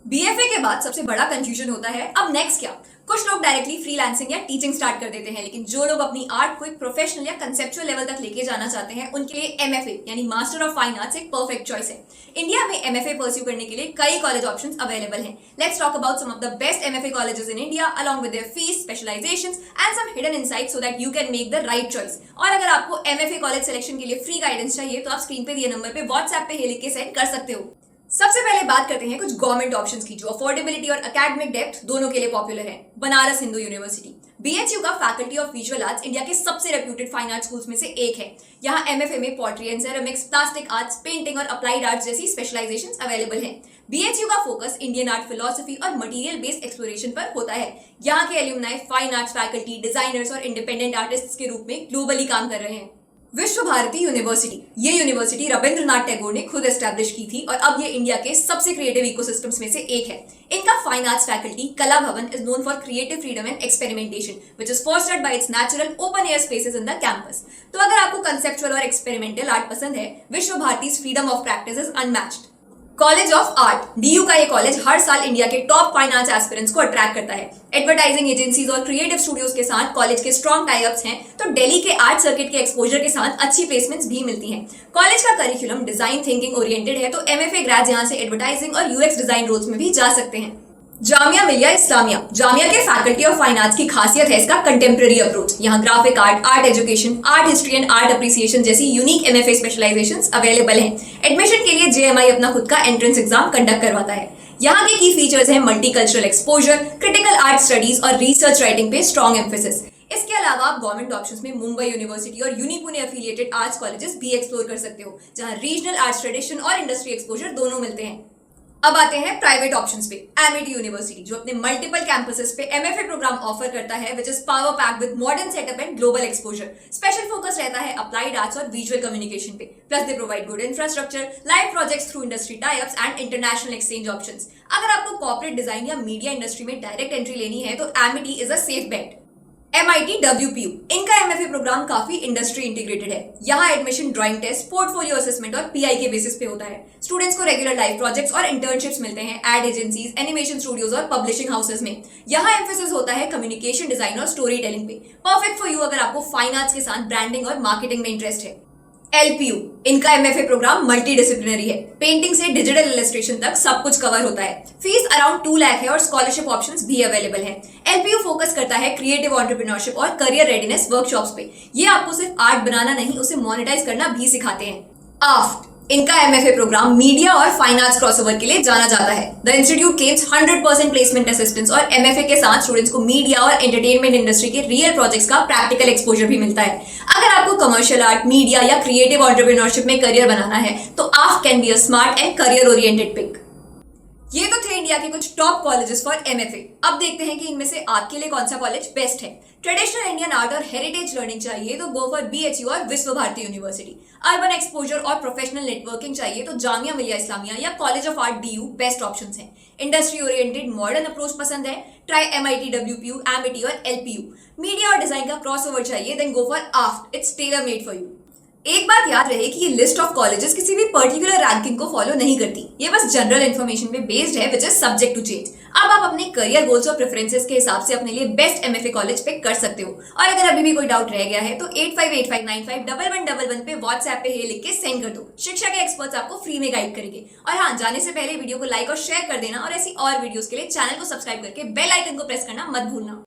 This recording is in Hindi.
बीएफए के बाद सबसे बड़ा कंफ्यूजन होता है अब नेक्स्ट क्या। कुछ लोग डायरेक्टली फ्रीलांसिंग या टीचिंग स्टार्ट कर देते हैं, लेकिन जो लोग अपनी आर्ट को एक प्रोफेशनल या कंसेप्चुअल लेवल तक लेके जाना चाहते हैं उनके लिए एमएफए यानी मास्टर ऑफ फाइन आर्ट्स एक परफेक्ट चॉइस है। इंडिया में एमएफए परस्यू करने के लिए कई कॉलेज ऑप्शंस अवेलेबल हैं। Let's talk about some of the best MFA colleges in India along with their fees, specialisations and some hidden insights so that you can make the right choice. और अगर आपको एमएफए कॉलेज सिलेक्शन के लिए फ्री गाइडेंस चाहिए तो आप स्क्रीन पे दिए नंबर पे व्हाट्सएप पे लिख के सेंड कर सकते हो। सबसे पहले बात करते हैं कुछ गवर्नमेंट ऑप्शंस की जो अफोर्डेबिलिटी और एकेडमिक डेप्थ दोनों के लिए पॉपुलर है। बनारस हिंदू यूनिवर्सिटी बीएचयू का faculty of visual arts India के सबसे रेप्यूटेड फाइन आर्ट स्कूल्स में से एक है। यहाँ एमएफए में poetry and ceramics, plastic arts, painting और अप्लाइड आर्ट्स जैसी स्पेशलाइजेशंस अवेलेबल हैं। बीएचयू का फोकस इंडियन आर्ट फिलोसफी और मटेरियल बेस्ड एक्सप्लोरेशन पर होता है। यहाँ के alumni fine arts faculty, designers और इंडिपेंडेंट आर्टिस्ट्स के रूप में ग्लोबली काम कर रहे हैं। विश्व भारती यूनिवर्सिटी ये यूनिवर्सिटी रविंद्रनाथ टैगोर ने खुद एस्टैब्लिश की थी और अब ये इंडिया के सबसे क्रिएटिव इकोसिस्टम्स में से एक है। इनका फाइन आर्ट्स फैकल्टी कला भवन is known for creative freedom and experimentation which is fostered bye it's natural open air spaces in the campus. तो अगर आपको कंसेप्चुअल और एक्सपेरिमेंटल आर्ट पसंद है, Vishwa Bharati's freedom of practice is unmatched. College of art DU का ये कॉलेज हर साल इंडिया के टॉप फाइन आर्ट्स एस्पिरेंट्स को अट्रैक्ट करता है। एडवर्टाइजिंग एजेंसीज और क्रिएटिव स्टूडियोज के साथ कॉलेज के स्ट्रॉन्ग टाई अप्स हैं, तो दिल्ली के आर्ट सर्किट के एक्सपोजर के साथ अच्छी प्लेसमेंट्स भी मिलती हैं। कॉलेज का करिकुलम डिजाइन थिंकिंग ओरिएंटेड है, तो एमएफए ग्रेड्स यहाँ से एडवर्टाइजिंग और यूएक्स डिजाइन रोल्स में भी जा सकते हैं। जामिया मिलिया इस्लामिया जामिया के फैकल्टी ऑफ फाइन आर्ट्स की खासियत है इसका कंटेम्प्रेरी अप्रोच। यहाँ graphic art, art education, art history and art appreciation जैसी यूनिक एमएफए स्पेशलाइजेशंस अवेलेबल हैं। एडमिशन के लिए जेएमआई अपना खुद का एंट्रेंस एग्जाम कंडक्ट करवाता है। यहाँ के की फीचर्स हैं multicultural exposure, critical art studies और रिसर्च राइटिंग पे स्ट्रॉन्ग एम्फेसिस। इसके अलावा आप गवर्नमेंट ऑप्शंस में मुंबई यूनिवर्सिटी और यूनिपुणे एफिलिएटेड आर्ट्स कॉलेजेस भी एक्सप्लोर कर सकते हो, जहाँ रीजनल आर्ट्स ट्रेडिशन और इंडस्ट्री एक्सपोजर दोनों मिलते हैं। अब आते हैं प्राइवेट ऑप्शंस पे। एमिटी यूनिवर्सिटी जो अपने मल्टीपल कैंपसेस पे एमएफए प्रोग्राम ऑफर करता है which is power pack with modern setup and global exposure. Special focus रहता है अप्लाइड आर्ट्स और विजुअल कम्युनिकेशन पे। Plus they provide good infrastructure, live projects through industry tie ups and international exchange options. अगर आपको कॉर्पोरेट डिजाइन या मीडिया इंडस्ट्री में डायरेक्ट एंट्री लेनी है तो Amity is a safe bet. MIT WPU इनका एमएफए प्रोग्राम काफी इंडस्ट्री इंटीग्रेटेड है। यहाँ admission drawing test, portfolio assessment और पीआई के बेसिस पे होता है। स्टूडेंट्स को रेगुलर लाइव प्रोजेक्ट्स और इंटर्नशिप्स मिलते हैं एड एजेंसीज, एनिमेशन स्टूडियोज और पब्लिशिंग हाउसेज में। यहाँ एम्फेसिस होता है कम्युनिकेशन डिजाइन और स्टोरी टेलिंग पे। परफेक्ट फॉर यू अगर आपको फाइन आर्ट्स के साथ ब्रांडिंग और मार्केटिंग में इंटरेस्ट है। LPU इनका एमएफए प्रोग्राम मल्टी डिसिप्लिनरी है। पेंटिंग से डिजिटल इलस्ट्रेशन तक सब कुछ कवर होता है। फीस अराउंड 2 लाख है और स्कॉलरशिप ऑप्शंस भी अवेलेबल हैं। LPU फोकस करता है क्रिएटिव एंटरप्रेन्योरशिप और करियर रेडीनेस वर्कशॉप्स पे। ये आपको सिर्फ आर्ट बनाना नहीं, उसे मोनेटाइज करना भी सिखाते हैं। आफ्ट इनका एमएफए प्रोग्राम मीडिया और फाइन आर्ट्स क्रॉसओवर के लिए जाना जाता है। The institute gives 100% placement assistance और एमएफए के साथ स्टूडेंट्स को मीडिया और एंटरटेनमेंट इंडस्ट्री के रियल प्रोजेक्ट्स का प्रैक्टिकल एक्सपोजर भी मिलता है। अगर आपको कमर्शियल आर्ट, मीडिया या क्रिएटिव एंटरप्रेन्योरशिप में करियर बनाना है तो AAFT can be a smart and career oriented pick. ये तो थे इंडिया के कुछ टॉप कॉलेजेस फॉर एमएफए। अब देखते हैं कि इनमें से आपके लिए कौन सा कॉलेज बेस्ट है। ट्रेडिशनल इंडियन आर्ट और हेरिटेज लर्निंग चाहिए तो गो फॉर बीएचयू और Vishwa Bharati university. Urban exposure और प्रोफेशनल नेटवर्किंग चाहिए तो जामिया मिलिया इस्लामिया या college of art DU best options हैं। इंडस्ट्री ओरिएंटेड मॉडर्न अप्रोच पसंद है, ट्राई MIT WPU, एमिटी और LPU। मीडिया और डिजाइन का क्रॉसओवर चाहिए then go for AAFT, it's tailor made for you. एक बात याद रहे कि ये लिस्ट ऑफ कॉलेजेस किसी भी पर्टिकुलर रैंकिंग को फॉलो नहीं करती। ये बस जनरल इन्फॉर्मेशन पे बेस्ड है which is subject to change. अब आप अपने करियर गोल्स और प्रेफरेंसेस के हिसाब से अपने लिए बेस्ट एमएफए कॉलेज पिक कर सकते हो। और अगर अभी भी कोई डाउट रह गया है तो 8585951111 पे व्हाट्सएप पे लिख के सेंड कर दो। शिक्षा के एक्सपर्ट्स आपको फ्री में गाइड करेंगे। और हाँ, जाने से पहले वीडियो को लाइक और शेयर कर देना और ऐसी और वीडियोस के लिए चैनल को सब्सक्राइब करके बेल आइकन को प्रेस करना मत भूलना।